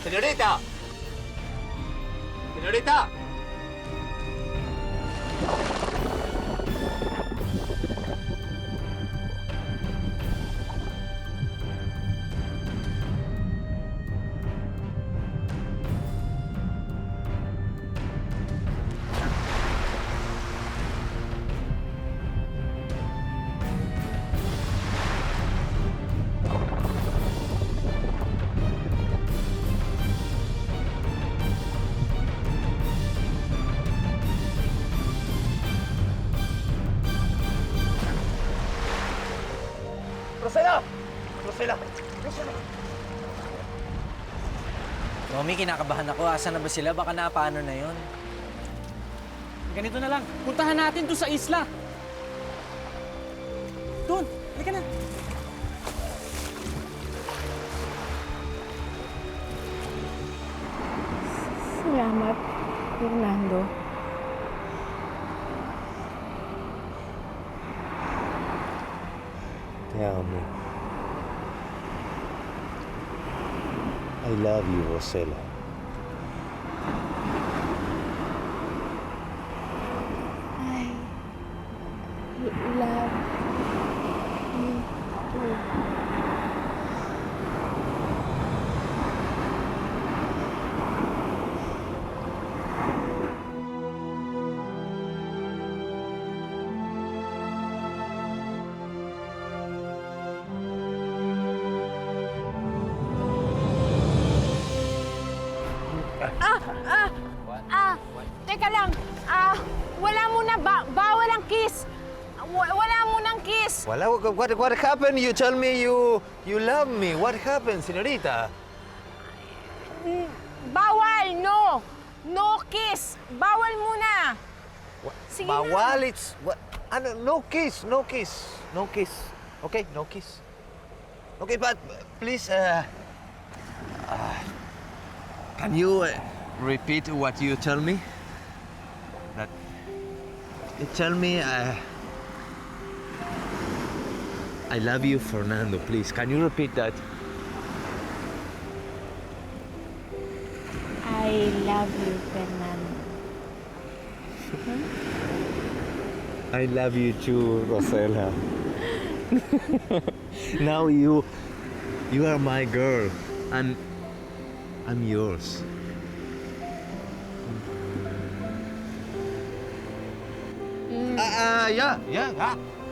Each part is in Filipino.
Señorita! Señorita! Rosela! Rosela! Rosela! Nomi, kinakabahan ako. Asan na ba sila? Baka napaano na yon. Ganito na lang. Puntahan natin doon sa isla. Doon. Halika na. Salamat, Fernando. Te amo. I love you, Rosela. I love you too. Teka lang. Wala muna bawal ang kiss. Wala munang kiss. What happened? You tell me you love me. What happened, señorita? Bawal, no. No kiss. Bawal muna. Sige na. Bawal, it's... What? Ano? No kiss, no kiss. No kiss. Okay, no kiss. Okay, but please, can you repeat what you tell me? That you tell me I love you, Fernando. Please, can you repeat that? I love you, Fernando. I love you too, Rosela. Now you are my girl, and I'm yours. Yeah.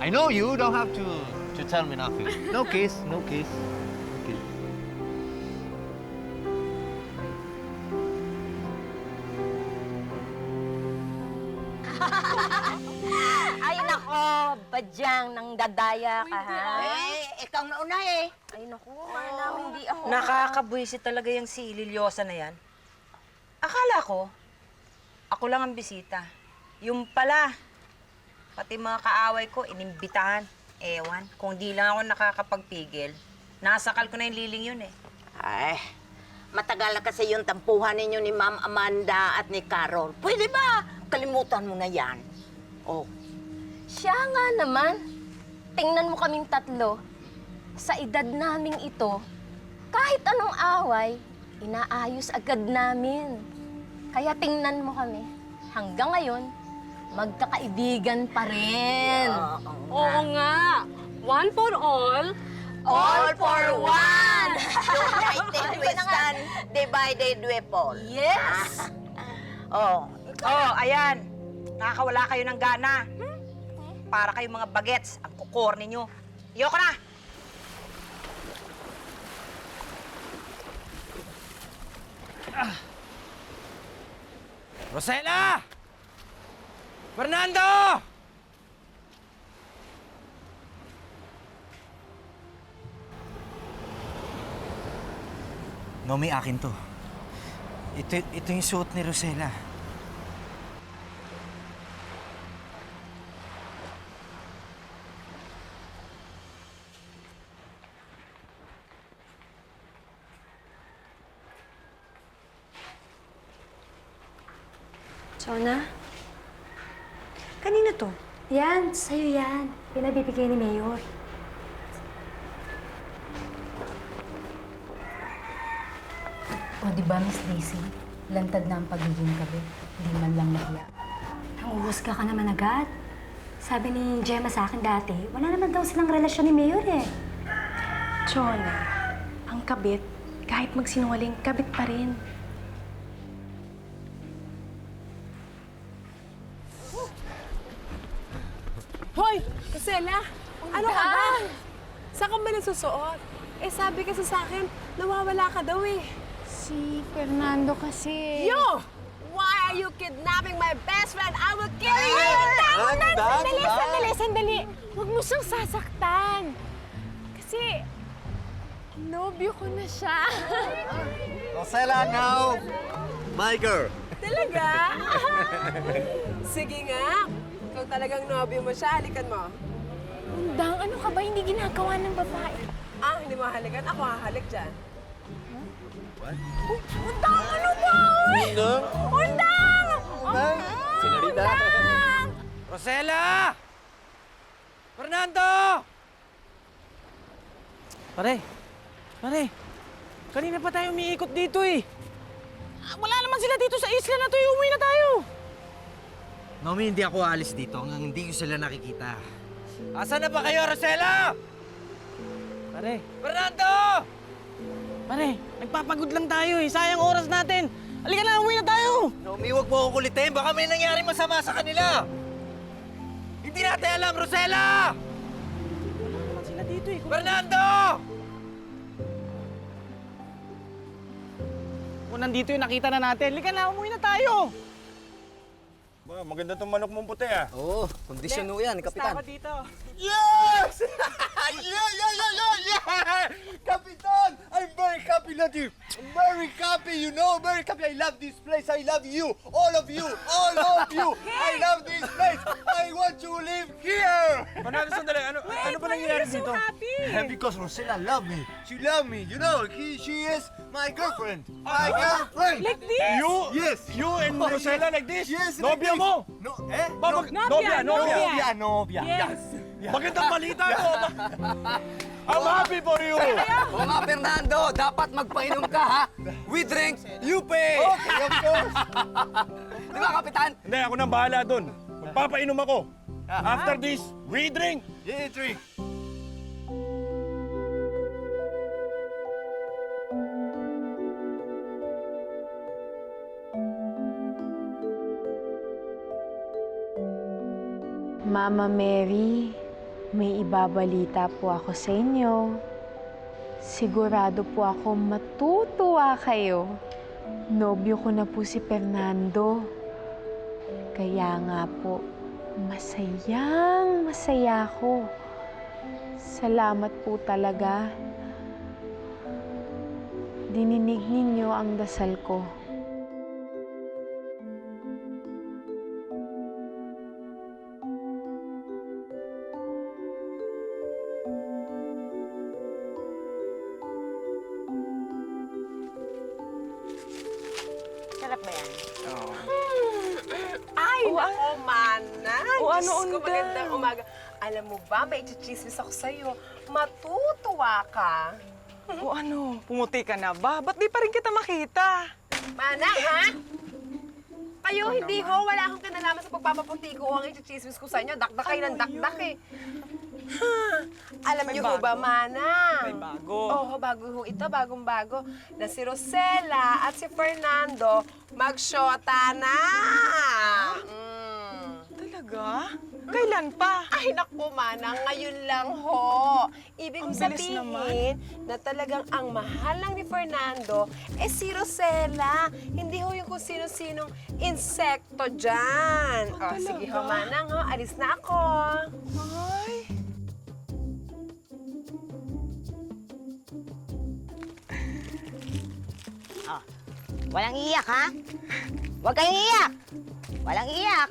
I know you don't have to tell me nothing. No kiss, no kiss. Okay. Ay, nako, badyang nang dadaya ka, ha? Ikaw nauna eh. Ay, nako, manang hindi ako. Nakakabwisit talaga yung si Liliosa na yan. Akala ko, ako lang ang bisita. Yung pala, pati mga kaaway ko, inimbitahan. Ewan, kung di lang ako nakakapagpigil, nasakal ko na yung liling yun eh. Ay, matagal na kasi yung tampuhan ninyo ni Ma'am Amanda at ni Carol. Pwede ba? Kalimutan mo na yan. Oh. Siya nga naman. Tingnan mo kaming tatlo. Sa edad naming ito, kahit anong away, inaayos agad namin. Kaya tingnan mo kami. Hanggang ngayon, magkakaibigan pa rin. Oo nga. One for all. All for one! United we stand, divided we fall. Yes! Oh, Oh, ayan. Nakakawala kayo ng gana. Para kayong mga bagets, ang kukor ninyo. Iyoko na! Rosela! Fernando! Nomi, akin to. Ito yung suot ni Rosela. Jonah? Kanino to? Yan, sa'yo yan. Pinabibigay ni Mayor. O di ba, Miss Daisy? Lantad na ang pagiging kabit. Hindi man lang nahiya. Nanguhusga ka naman agad. Sabi ni Gemma sa akin dati, wala naman daw silang relasyon ni Mayor eh. Chona, ang kabit, kahit magsinungaling, kabit pa rin. Hoy! Rosella! Ano ka ba? Saan ka ba nagsusuot? Eh, sabi kasi sa akin, nawawala ka daw eh. Si Fernando kasi... You! Why are you kidnapping my best friend? I will kill you! Sandali! Huwag mo siyang sasaktan. Kasi... nobyo ko na siya. Rosella, now! My girl! Talaga? Sige nga. Ikaw talagang nobyo mo siya. Halikan mo. Undang, ano ka ba? Hindi ginagawa ng babae. Ah, hindi mo halikan? Ako hahalik dyan. Undang, ano ba? Undang! Undang! Senorita! Rosella! Fernando! Pare, kanina pa tayo umiikot dito eh. Wala naman sila dito sa isla na to, umuwi na tayo. Nomi, hindi ako aalis dito hanggang hindi ko sila nakikita. Asan na ba kayo, Rosella? Pare. Fernando! Pare, nagpapagod lang tayo eh. Sayang oras natin. Halika na, umuwi na tayo. Nomi, huwag mo akong kulitin. Baka may nangyari masama sa kanila. Hindi natin alam, Rosella! Wala naman sila dito eh. Fernando! Kung nandito yung nakita na natin, halika na, umuwi na tayo. Maganda tong manok mong puti ah. Oo, kondisyon mo yan, Basta ako dito. Yes! yeah! Kapitan! I'm very happy that you. I'm very happy, you know, very happy. I love this place. I love you. All of you. All of you. I love this place. I want to live here. Fernando, sandali. Ano ba nangyayari dito? Because Rosella love me. She love me. You know, she is my girlfriend. My girlfriend. Like this? You? Yes. You and Rosella like this? Yes. Nobya like mo? this. No, eh? Nobya. Yes. Magandang balita ko. I'm happy for you. Oo nga, Fernando, dapat magpainom ka, ha? We drink, you pay! Okay, of course. Di ba, Kapitan? Hindi, ako nang bahala doon. Magpapainom ako. After this, we drink. Yeah, drink. Mama Mary, may ibabalita po ako sa inyo. Sigurado po ako matutuwa kayo. Nobyo ko na po si Fernando. Kaya nga po, masayang masaya ako. Salamat po talaga. Dininig ninyo ang dasal ko. Sarap ba yan? Ay, nako, Manang! O, ano, Diyos ko, Undang? magandang umaga. Alam mo ba, may chichismis ako sa'yo. Matutuwa ka. O ano, pumuti ka na ba? Ba't di pa rin kita makita? Manang, ha? Kayo, hindi ho. Wala akong kinalaman sa pagpapaputi ko. Ang chichismis ko sa inyo, dakdak kayo ng dakdak eh. Alam niyo ho ba, Manang? May bago. Oo, bago ho ito, bagong-bago. Na si Rosella at si Fernando magsyota na. Talaga? Kailan pa? Ay, naku, Manang, ngayon lang ho. Ibig Ang kong bilis sabihin na talagang ang mahal lang ni Fernando eh si Rosella. Hindi ho yung kung sino-sinong insekto dyan. O, sige ho, Manang, ho. Alis na ako. Ay. Walang iyak, ha? Huwag kayong iyak! Walang iyak!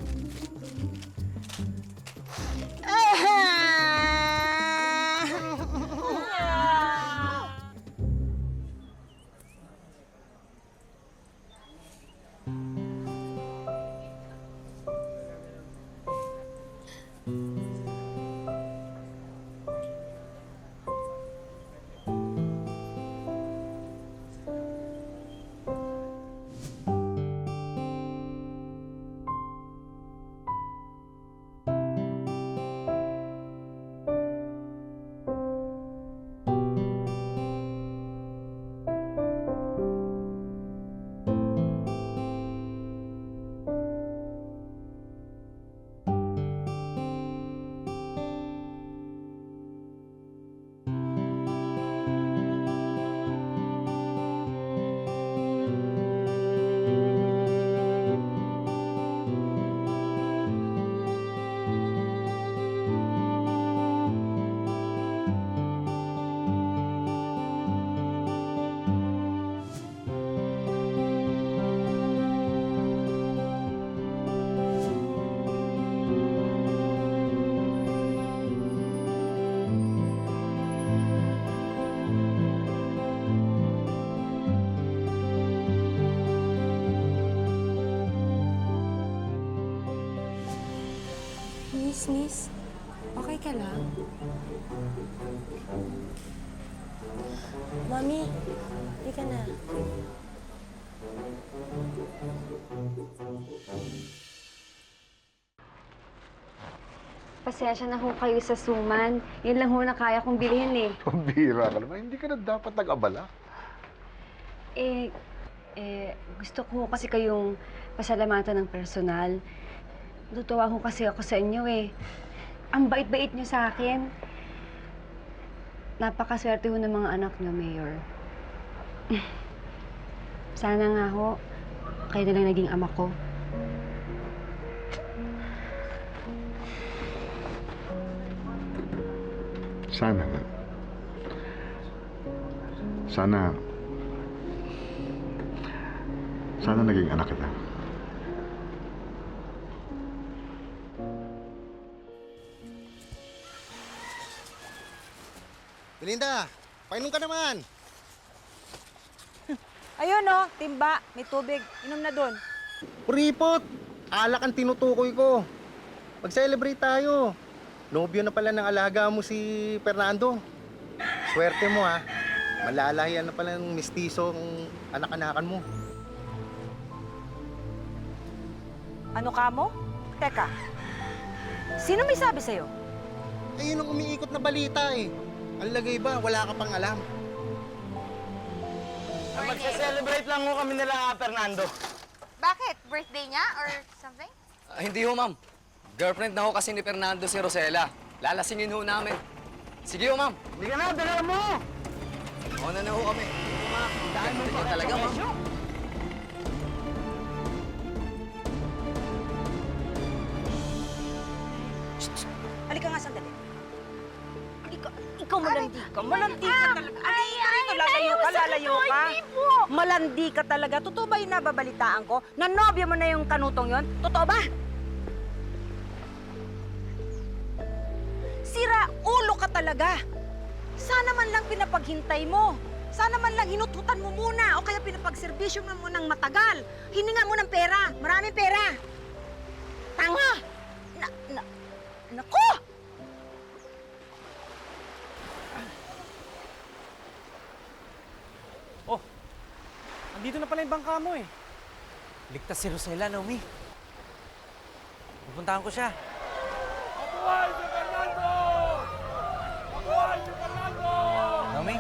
Chismis, okay ka lang? Mami, hindi ka na. Pasensya na ho kayo sa suman. Yun lang ho na kaya kong bilhin eh. Pambira ka naman. Hindi ka na dapat nag-abala. Gusto ko ho kasi kayong pasalamatan ng personal. Natutuwa ho kasi ako sa inyo eh. Ang bait-bait niyo sa akin. Napakaswerte ho ng mga anak niyo, Mayor. Sana nga ho, kayo na lang naging ama ko. Sana nga. Sana naging anak kita. Belinda, painom ka naman. Ayun oh, timba, may tubig. Inom na doon. Puripot! Alak ang tinutukoy ko. Mag-celebrate tayo. Nobyo na pala ng alaga mo si Fernando. Swerte mo ha. Malalahian na pala ng mestizong anak-anakan mo. Ano ka mo? Teka, sino may sabi sa'yo? Ayun ang umiikot na balita eh. Ang lagay ba, wala ka pang alam. Magse-celebrate lang ho kami nila, Fernando. Bakit? Birthday niya or something? Hindi ho, ma'am. Girlfriend na ho kasi ni Fernando si Rosela. Lalasingin ho namin. Sige ho, ma'am. Hindi ka na, dala mo! Una na ho kami. Ma'am, dahil mo pa talaga, ma'am. Halika nga sandali. Ikaw malandi ka. Malandi ka talaga. Halika rito, lalayo ka. Malandi ka talaga. Totoo ba yung nababalitaan ko? Na nobyo mo na yung kanutong yon? Totoo ba? Sira ulo ka talaga. Sana man lang pinapaghintay mo. Sana man lang hinututan mo muna o kaya pinapagserbisyo mo ng matagal. Hininga mo ng pera. Maraming pera. Tanga! Naku! Oh, andito na pala yung bangka mo eh. Ligtas si Rosela, Naomi. Pupuntahan ko siya. Mabuhay si Fernando! Mabuhay si Fernando! Naomi?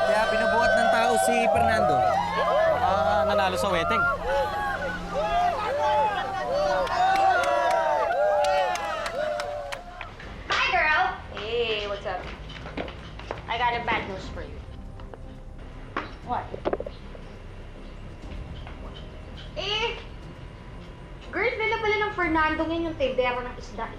Kaya binubuhat ng tao si Fernando. Nanalo sa wedding. Hi, girl! Hey, what's up? I got a bad news for you. What? Girlfriend na pala ng Fernando ngayon yung tindero ng isda.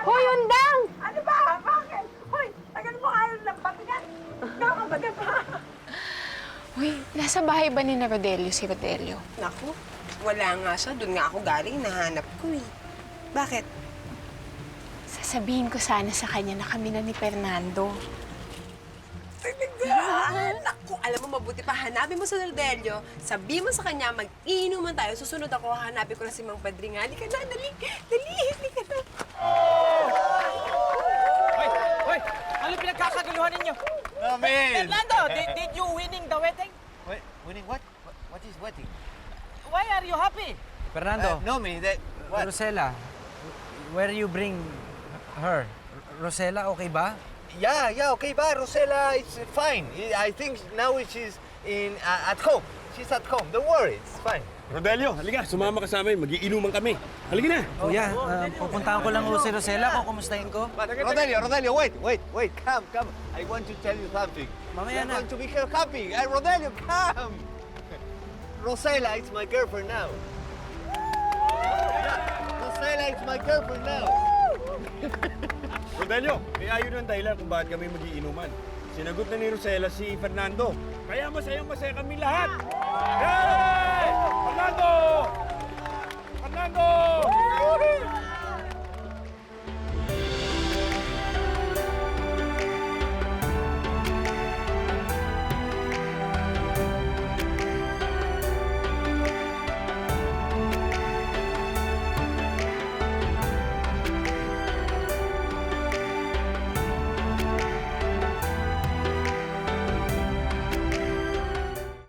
Hoy, undang! Ano ba? Bakit? Hoy, tagal mo ayaw ng patingan. Nakakabaga pa. Uy, nasa bahay ba ni Rodelio si Rodelio? Naku, wala nga siya. Doon nga ako galing, nahanap ko eh. Bakit? Sasabihin ko sana sa kanya na kami na ni Fernando. Naku, alam mo, mabuti pa. Hanapin mo sa Rodelio. Sabihin mo sa kanya, mag-inuman tayo. Susunod ako, hanapin ko na si Mang Padring. Halika na, dali. Dali, halika na. Hoy! Ano pinagkakaguluhan ninyo? Namin! Fernando, did you winning the wedding? Wait, winning what? What is wedding? Why are you happy? Fernando. Naomi, that... What? Rosela, where you bring her? Rosela, okay ba? Yeah, okay ba? Rosela, it's fine. I think now she's at home. She's at home. Don't worry, it's fine. Rodelio, halika, sumama ka sa amin. Mag-iinuman kami. Halika na. Kuya, pupuntahan ko lang ho si Rosela kung kumustahin ko. Rodelio, wait. Come. I want to tell you something. Mamaya You're na. going to be happy. Rodelio, come. Rosela is my girlfriend now. Rosella is my girlfriend now. Rodelio, kaya yun ang dahilan kung bakit kami magiinuman. Sinagot na ni Rosella si Fernando. Kaya masayang masaya kami lahat. Hey! Fernando!